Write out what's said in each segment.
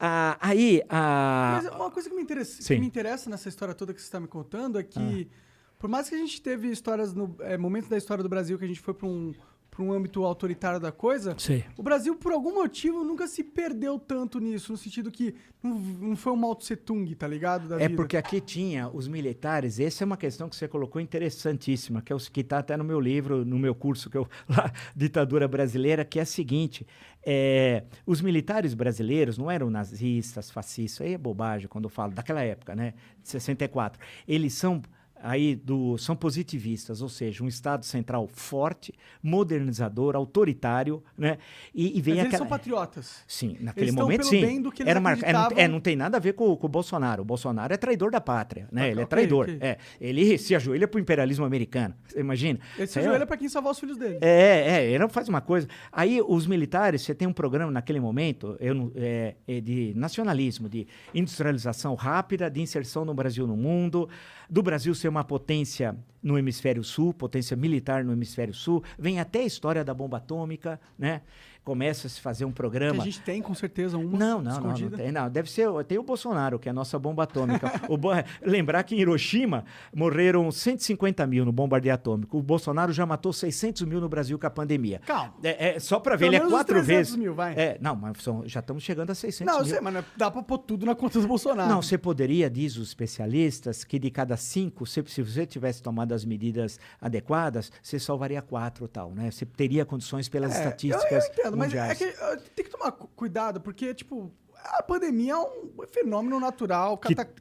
Mas uma coisa que me interessa nessa história toda que você está me contando é que, por mais que a gente teve histórias, momentos da história do Brasil que a gente foi para um âmbito autoritário da coisa, Sim. O Brasil, por algum motivo, nunca se perdeu tanto nisso, no sentido que não foi um Mao Tse Tung, tá ligado? Da vida. Porque aqui tinha os militares, essa é uma questão que você colocou interessantíssima, que está até no meu livro, no meu curso, lá, Ditadura Brasileira, que é a seguinte, os militares brasileiros não eram nazistas, fascistas, aí é bobagem quando eu falo, daquela época, né, de 64, eles são positivistas, ou seja, um Estado central forte, modernizador, autoritário, né? E vem Mas eles são patriotas. Sim, naquele eles momento, pelo sim. Bem do que eles Não tem nada a ver com o Bolsonaro. O Bolsonaro é traidor da pátria, né? Ele é Okay, traidor. okay. Ele se ajoelha pro imperialismo americano. Você imagina? Ele se ajoelha pra quem salvar os filhos dele. Ele não faz uma coisa. Aí, os militares, você tem um programa naquele momento de nacionalismo, de industrialização rápida, de inserção do Brasil no mundo, do Brasil ser uma potência no hemisfério sul, potência militar no hemisfério sul, vem até a história da bomba atômica, né? Começa a se fazer um programa... Que a gente tem, com certeza, uma Não tem. Não, deve ser... Tem o Bolsonaro, que é a nossa bomba atômica. Lembrar que em Hiroshima morreram 150 mil no bombardeio atômico. O Bolsonaro já matou 600 mil no Brasil com a pandemia. Calma. Só para ver, ele é 4 vezes... mil, vai. Não, mas já estamos chegando a 600 mil. Não, eu sei, mas dá para pôr tudo na conta do Bolsonaro. Não, você poderia, diz os especialistas, que de cada 5, se você tivesse tomado as medidas adequadas, você salvaria 4 tal, né? Você teria condições pelas estatísticas... Eu entendo, mas é que tem que tomar cuidado, porque, tipo, a pandemia é um fenômeno natural,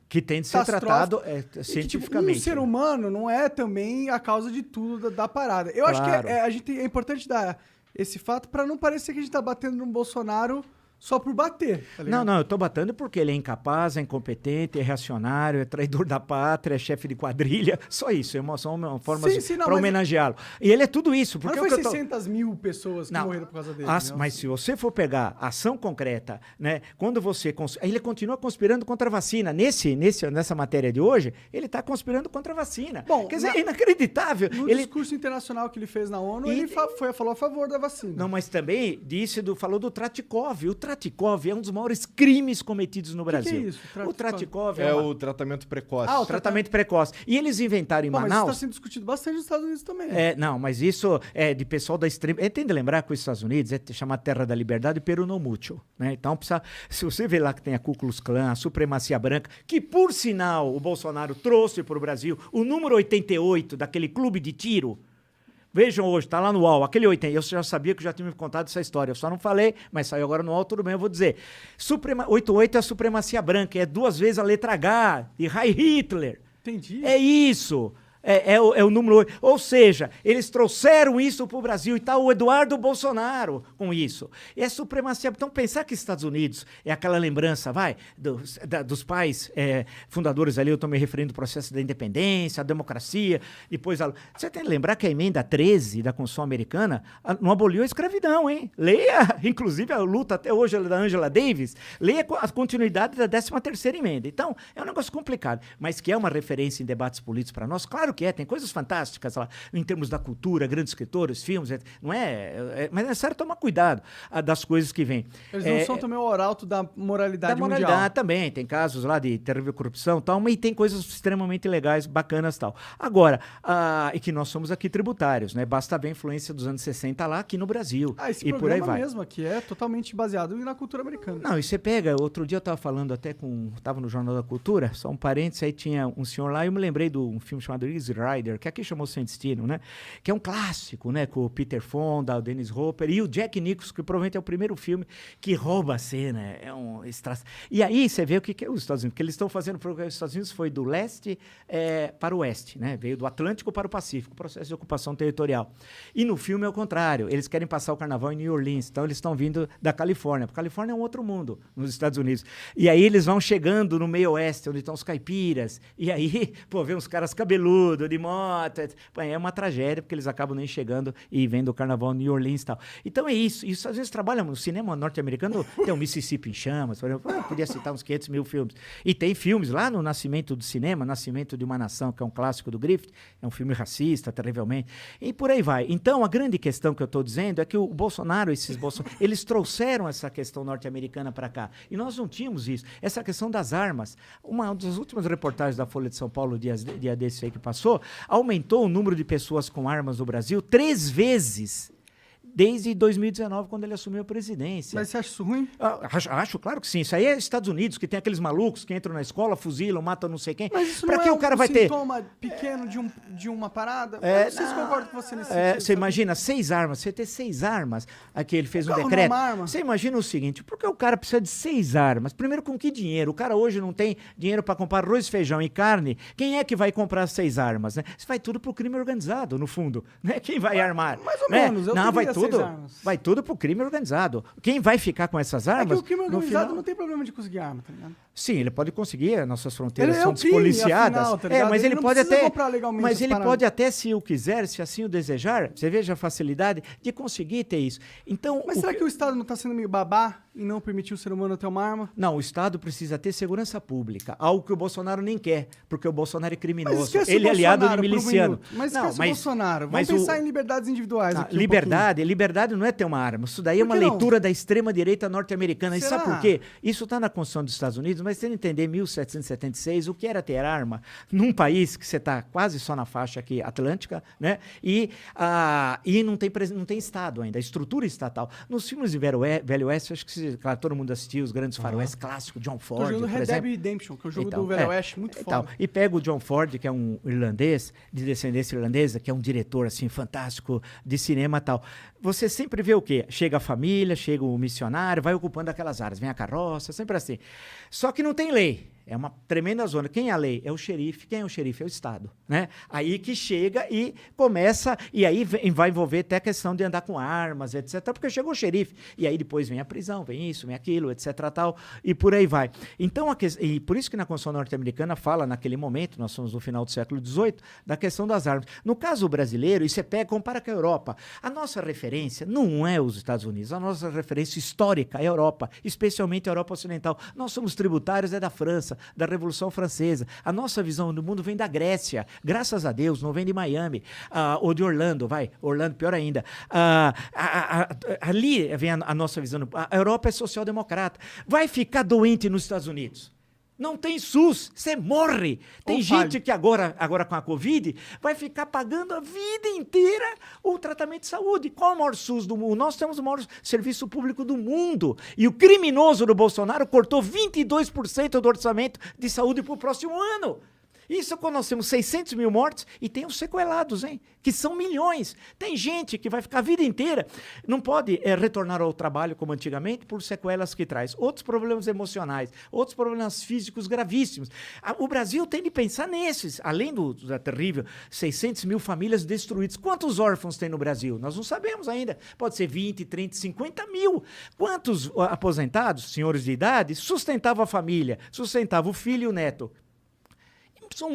que tem de ser tratado cientificamente. Que, tipo, um ser humano não é também a causa de tudo da parada. Eu acho que é importante dar esse fato para não parecer que a gente tá batendo no Bolsonaro só por bater, tá ligado? Não, eu tô batendo porque ele é incapaz, é incompetente, é reacionário, é traidor da pátria, é chefe de quadrilha, só isso, é uma forma para homenageá-lo. E ele é tudo isso. Porque mas foi 600 mil pessoas que morreram por causa dele. Mas se você for pegar ação concreta, né, quando você... Ele continua conspirando contra a vacina. Nessa matéria de hoje, ele está conspirando contra a vacina. Bom, quer dizer, é inacreditável. No discurso internacional que ele fez na ONU, ele falou a favor da vacina. Não, mas também falou do Tratikov. O Tratikov é um dos maiores crimes cometidos no Brasil. Que é isso? O Tratikov é o tratamento precoce. O tratamento precoce. E eles inventaram em Manaus... Mas isso está sendo discutido bastante nos Estados Unidos também. Não, mas isso é de pessoal da extrema... Tem de lembrar que os Estados Unidos é chamar Terra da Liberdade Peru no Mútil, né? Então, se você vê lá que tem a Ku Klux Klan, a supremacia branca, que, por sinal, o Bolsonaro trouxe para o Brasil o número 88 daquele clube de tiro... Vejam hoje, tá lá no UOL, aquele 80, eu já sabia que já tinha me contado essa história, eu só não falei, mas saiu agora no UOL, tudo bem, eu vou dizer. 88 é a supremacia branca, é 2 vezes a letra H, de Heil Hitler. Entendi. É isso. É o número 8. Ou seja, eles trouxeram isso para o Brasil e está o Eduardo Bolsonaro com isso. E é supremacia. Então, pensar que Estados Unidos é aquela lembrança, dos pais fundadores ali, eu estou me referindo ao processo da independência, a democracia, depois... Você tem que lembrar que a emenda 13 da Constituição americana não aboliu a escravidão, hein? Leia, inclusive, a luta até hoje da Angela Davis, leia a continuidade da 13ª emenda. Então, é um negócio complicado, mas que é uma referência em debates políticos para nós, claro que tem coisas fantásticas lá, em termos da cultura, grandes escritores, filmes, não mas é necessário tomar cuidado das coisas que vêm. Eles não são também o arauto da moralidade mundial. Da moralidade também, tem casos lá de terrível corrupção e tal, mas tem coisas extremamente legais, bacanas e tal. Agora, e que nós somos aqui tributários, né? Basta ver a influência dos anos 60 lá aqui no Brasil. Esse por aí vai. mesmo aqui é totalmente baseado na cultura americana. Não, e você pega, outro dia eu estava falando até estava no Jornal da Cultura, só um parênteses, aí tinha um senhor lá, e eu me lembrei de um filme chamado Easy Rider, que aqui chamou Sem Destino, né? Que é um clássico, né? Com o Peter Fonda, o Dennis Hopper e o Jack Nicholson, que provavelmente é o primeiro filme que rouba a cena. E aí você vê o que é os Estados Unidos, porque eles estão fazendo, porque os Estados Unidos foi do leste para o oeste, né? Veio do Atlântico para o Pacífico, processo de ocupação territorial. E no filme é o contrário, eles querem passar o carnaval em New Orleans, então eles estão vindo da Califórnia, porque a Califórnia é um outro mundo nos Estados Unidos. E aí eles vão chegando no meio oeste, onde estão os caipiras, e aí, vê uns caras cabeludos, tudo, de moto. É uma tragédia, porque eles acabam nem chegando e vendo o carnaval em New Orleans e tal. Então é isso. Isso às vezes trabalha no cinema norte-americano. Tem o Mississippi em Chamas, por exemplo. Podia citar uns 500 mil filmes. E tem filmes lá no Nascimento do Cinema, Nascimento de uma Nação, que é um clássico do Griffith. É um filme racista, terrivelmente. E por aí vai. Então, a grande questão que eu estou dizendo é que o Bolsonaro, eles trouxeram essa questão norte-americana para cá. E nós não tínhamos isso. Essa questão das armas. Uma das últimas reportagens da Folha de São Paulo, dia desse aí que passou, aumentou o número de pessoas com armas no Brasil 3 vezes. Desde 2019, quando ele assumiu a presidência. Mas você acha isso ruim? Acho, claro que sim. Isso aí é Estados Unidos, que tem aqueles malucos que entram na escola, fuzilam, matam não sei quem. Mas isso pra não que é o cara vai ter sintoma pequeno de uma parada? Eu não sei se concordo com você nesse sentido. Você imagina 6 armas, você ter 6 armas. Aqui ele fez um carro decreto. não é uma arma. Você imagina o seguinte, por que o cara precisa de 6 armas? Primeiro, com que dinheiro? O cara hoje não tem dinheiro para comprar arroz, feijão e carne. Quem é que vai comprar 6 armas? Né? Isso vai tudo pro crime organizado, no fundo. Né? Quem vai armar? Mais ou menos. Eu não, vai teria 6 tudo. armas. Vai tudo pro crime organizado. Quem vai ficar com essas armas? É que o crime organizado final... não tem problema de conseguir arma, tá ligado? Sim, ele pode conseguir, as nossas fronteiras Ele são despoliciadas. Afinal, tá ligado? Mas ele não pode precisa até. comprar legalmente Mas as ele paradas. pode até, se o quiser, se assim o desejar, você veja a facilidade de conseguir ter isso. Então, Mas será que o Estado não está sendo meio babá e não permitir o ser humano ter uma arma? Não, o Estado precisa ter segurança pública, algo que o Bolsonaro nem quer, porque o Bolsonaro é criminoso. Ele é aliado de miliciano. Mas esquece o Bolsonaro. Vamos pensar em liberdades individuais aqui. Liberdade não é ter uma arma. Isso daí é uma leitura da extrema-direita norte-americana. E sabe por quê? Isso está na Constituição dos Estados Unidos, mas você não entender 1776, o que era ter arma num país que você está quase só na faixa aqui atlântica, né? E não tem Estado ainda, a estrutura estatal. Nos filmes de Velho Oeste, acho que claro, todo mundo assistiu os grandes faroeste clássicos, John Ford, Tô jogando Red Dead Redemption, que é o jogo do Velho Oeste, muito foda. E pega o John Ford, que é um irlandês, de descendência irlandesa, que é um diretor, assim, fantástico de cinema e tal. Você sempre vê o quê? Chega a família, chega o missionário, vai ocupando aquelas áreas, vem a carroça, sempre assim. Só que não tem lei. É uma tremenda zona. Quem é a lei? É o xerife. Quem é o xerife? É o Estado. Né? Aí que chega e começa, e aí vai envolver até a questão de andar com armas, etc. Porque chegou o xerife. E aí depois vem a prisão, vem isso, vem aquilo, etc. Tal, e por aí vai. Então, e por isso que na Constituição norte-americana fala, naquele momento, nós somos no final do século XVIII, da questão das armas. No caso brasileiro, e você compara com a Europa. A nossa referência não é os Estados Unidos. A nossa referência histórica é a Europa, especialmente a Europa Ocidental. Nós somos tributários da França, da Revolução Francesa. A nossa visão do mundo vem da Grécia, graças a Deus, não vem de Miami, ou de Orlando, Orlando pior ainda. Ali vem a nossa visão. A Europa é social-democrata. Vai ficar doente nos Estados Unidos. Não tem SUS, você morre. Tem gente que agora com a Covid vai ficar pagando a vida inteira o tratamento de saúde. Qual é o maior SUS do mundo? Nós temos o maior serviço público do mundo. E o criminoso do Bolsonaro cortou 22% do orçamento de saúde para o próximo ano. Isso quando nós temos 600 mil mortes e tem os sequelados, hein? Que são milhões. Tem gente que vai ficar a vida inteira, não pode retornar ao trabalho como antigamente por sequelas que traz. Outros problemas emocionais, outros problemas físicos gravíssimos. O Brasil tem de pensar nesses, além da terrível 600 mil famílias destruídas. Quantos órfãos tem no Brasil? Nós não sabemos ainda. Pode ser 20, 30, 50 mil. Quantos aposentados, senhores de idade, sustentavam a família, sustentavam o filho e o neto?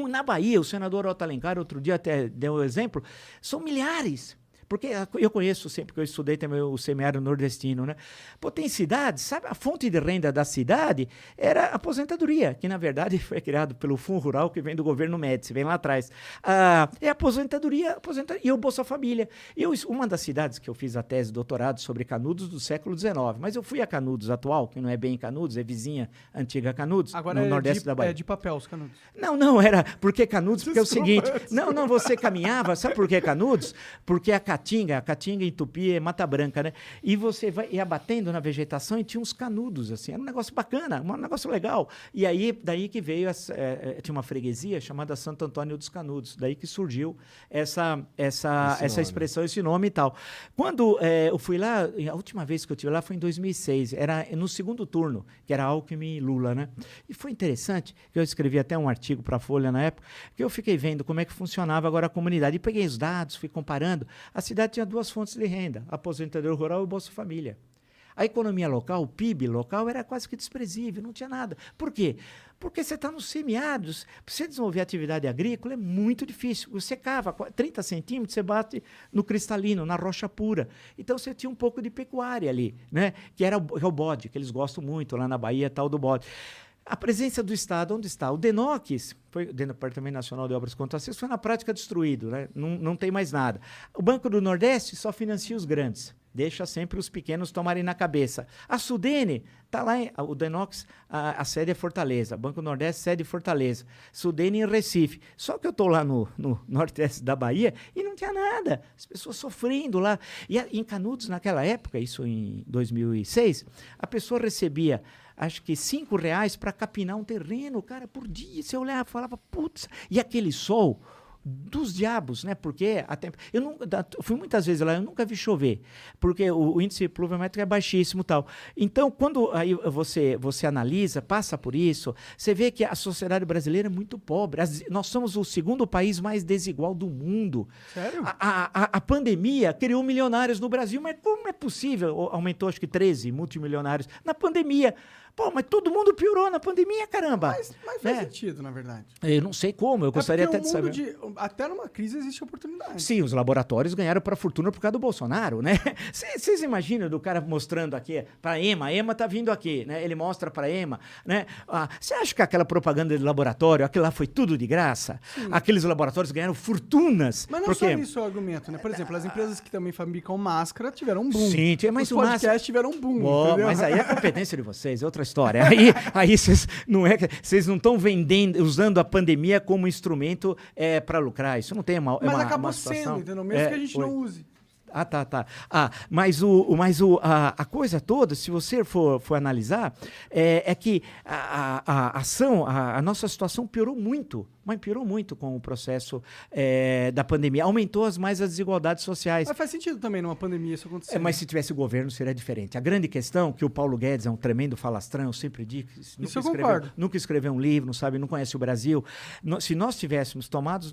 Na Bahia, o senador Otto Alencar, outro dia até deu um exemplo, são milhares. Porque eu conheço sempre, porque eu estudei também o semiárido nordestino, né? Pô, tem cidades, sabe? A fonte de renda da cidade era a aposentadoria, que na verdade foi criado pelo Fundo Rural, que vem do governo Médici, vem lá atrás. É a aposentadoria e o Bolsa Família. Uma das cidades que eu fiz a tese de doutorado sobre Canudos do século XIX, mas eu fui a Canudos atual, que não é bem Canudos, é vizinha antiga Canudos, agora no nordeste da Bahia. É de papel os Canudos. Não, era porque Canudos, porque é o seguinte, não, você caminhava, sabe por que Canudos? Porque a Caatinga em Tupi é Mata Branca, né? E você ia batendo na vegetação e tinha uns canudos, assim. Era um negócio bacana, um negócio legal. E aí, daí que veio, tinha uma freguesia chamada Santo Antônio dos Canudos. Daí que surgiu essa expressão, esse nome e tal. Quando eu fui lá, a última vez que eu estive lá foi em 2006. Era no segundo turno, que era Alckmin e Lula, né? E foi interessante, que eu escrevi até um artigo para a Folha na época, que eu fiquei vendo como é que funcionava agora a comunidade. E peguei os dados, fui comparando. A cidade tinha 2 fontes de renda, aposentadoria rural e Bolsa Família. A economia local, o PIB local, era quase que desprezível, não tinha nada. Por quê? Porque você está nos semiáridos. Para você desenvolver atividade agrícola é muito difícil. Você cava 30 centímetros, você bate no cristalino, na rocha pura. Então você tinha um pouco de pecuária ali, né? Que era o bode, que eles gostam muito lá na Bahia, tal do bode. A presença do Estado, onde está? O DENOX, foi, o Departamento Nacional de Obras e Contratos, foi na prática destruído, né? Não tem mais nada. O Banco do Nordeste só financia os grandes. Deixa sempre os pequenos tomarem na cabeça. A Sudene, está lá, o DENOX, a sede é Fortaleza. Banco Nordeste, sede Fortaleza. Sudene em Recife. Só que eu estou lá no nordeste da Bahia e não tinha nada. As pessoas sofrendo lá. E em Canudos, naquela época, isso em 2006, a pessoa recebia, acho que R$5 para capinar um terreno, cara, por dia. Você olhava e falava, putz, e aquele sol dos diabos, né? Porque eu fui muitas vezes lá, eu nunca vi chover, porque o índice pluviométrico é baixíssimo e tal. Então, quando aí você analisa, passa por isso, você vê que a sociedade brasileira é muito pobre. Nós somos o segundo país mais desigual do mundo. Sério? A pandemia criou milionários no Brasil, mas como é possível? Aumentou, acho que 13 multimilionários na pandemia. Pô, mas todo mundo piorou na pandemia, caramba. Mas faz sentido, na verdade. Eu não sei como, eu gostaria até de saber. Até numa crise existe oportunidade. Sim, os laboratórios ganharam para a fortuna por causa do Bolsonaro, né? Vocês imaginam do cara mostrando aqui para a EMA tá vindo aqui, né? Ele mostra para a EMA, né? Você acha que aquela propaganda de laboratório, aquilo lá foi tudo de graça? Sim. Aqueles laboratórios ganharam fortunas. Mas não só isso o argumento, né? Por exemplo, as empresas que também fabricam máscara tiveram um boom. Sim, mas os podcasts tiveram um boom, entendeu? Mas aí é competência de vocês, é outra história. Aí vocês não estão vendendo, usando a pandemia como instrumento para lucrar. Isso não tem mas acabou sendo, entendeu? Mesmo que a gente não use. Tá. Mas a coisa toda, se você for analisar, é que a nossa situação piorou muito. Mas piorou muito com o processo da pandemia. Aumentou as desigualdades sociais. Mas faz sentido também numa pandemia isso acontecer. Mas se tivesse o governo, seria diferente. A grande questão, que o Paulo Guedes é um tremendo falastrão, eu sempre digo, isso eu concordo. Nunca escreveu um livro, não conhece o Brasil. Se nós tivéssemos tomado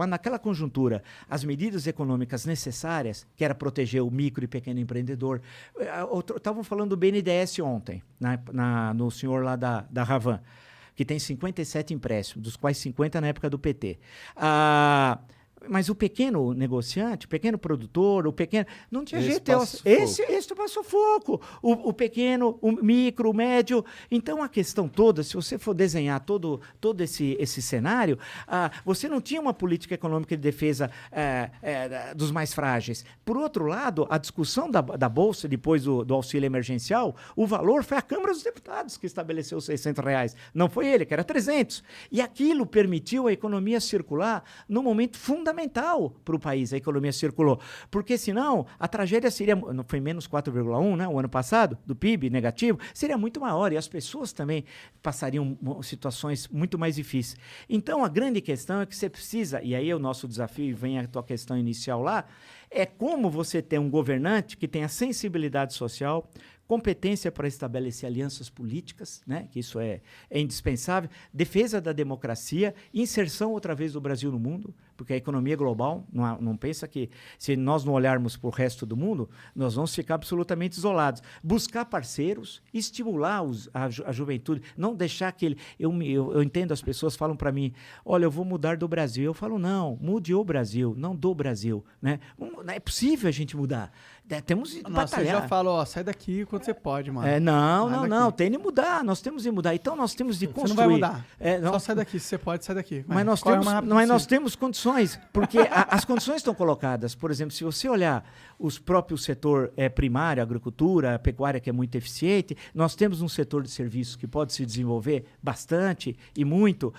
naquela conjuntura as medidas econômicas necessárias, que era proteger o micro e pequeno empreendedor. Estavam falando do BNDES ontem, no senhor lá da Ravan, que tem 57 empréstimos, dos quais 50 na época do PT. Mas o pequeno negociante, o pequeno produtor, não tinha jeito. Esse passou foco. O pequeno, o micro, o médio. Então, a questão toda, se você for desenhar todo esse cenário, você não tinha uma política econômica de defesa dos mais frágeis. Por outro lado, a discussão da Bolsa, depois do auxílio emergencial, o valor foi a Câmara dos Deputados que estabeleceu os R$600. Não foi ele, que era 300. E aquilo permitiu a economia circular no momento fundamental para o país, a economia circulou. Porque senão, a tragédia seria, não foi menos 4,1, né, o ano passado, do PIB negativo, seria muito maior e as pessoas também passariam situações muito mais difíceis. Então, a grande questão é que você precisa, e aí é o nosso desafio, vem a tua questão inicial lá, é como você ter um governante que tenha sensibilidade social, competência para estabelecer alianças políticas, né, que isso é indispensável, defesa da democracia, inserção outra vez do Brasil no mundo, porque a economia global, não pensa que se nós não olharmos para o resto do mundo, nós vamos ficar absolutamente isolados. Buscar parceiros, estimular a juventude, não deixar que ele... Eu entendo, as pessoas falam para mim, olha, eu vou mudar do Brasil. Eu falo, não, mude o Brasil, não do Brasil. Né? Não é possível a gente mudar. Temos que batalhar. Eu já falo, sai daqui quando você pode, mano. Não, tem de mudar, nós temos de mudar. Então nós temos de construir. Você não vai mudar, só sai daqui, se você pode, sai daqui. Mas nós temos condições, porque as condições estão colocadas. Por exemplo, se você olhar os próprios setor primário, agricultura, a pecuária, que é muito eficiente, nós temos um setor de serviços que pode se desenvolver bastante e muito.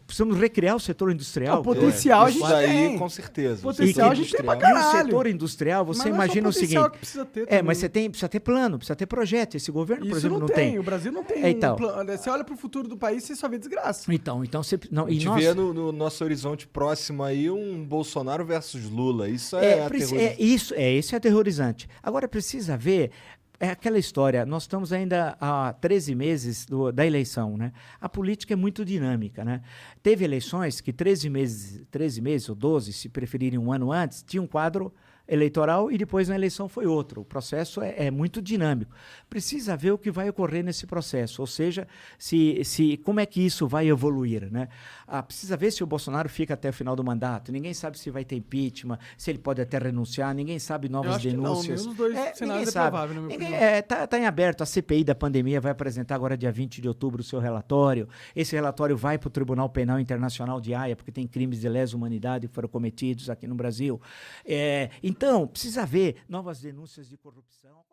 Precisamos recriar o setor industrial. O potencial a gente tem. Com certeza. Potencial a gente tem pra caralho. E o setor industrial, você imagina o seguinte... Que precisa ter mas precisa ter plano, precisa ter projeto. Esse governo, isso por exemplo, não tem. tem. O Brasil não tem então, um plano. Você olha pro futuro do país e você só vê desgraça. Então você... Não, a gente vê no nosso horizonte próximo aí um Bolsonaro versus Lula. Isso é aterrorizante. Isso é aterrorizante. Agora, precisa ver... É aquela história, nós estamos ainda há 13 meses da eleição, né? A política é muito dinâmica, né? Teve eleições que 13 meses ou 12, se preferirem um ano antes, tinha um quadro eleitoral e depois na eleição foi outro. O processo é muito dinâmico. Precisa ver o que vai ocorrer nesse processo, ou seja, como é que isso vai evoluir, né? Precisa ver se o Bolsonaro fica até o final do mandato. Ninguém sabe se vai ter impeachment, se ele pode até renunciar, ninguém sabe novas denúncias. Nenhum dos dois cenários provável, na minha opinião. Tá em aberto. A CPI da pandemia vai apresentar agora dia 20 de outubro o seu relatório. Esse relatório vai para o Tribunal Penal Internacional de Haia, porque tem crimes de lesa humanidade que foram cometidos aqui no Brasil. Então, precisa ver novas denúncias de corrupção.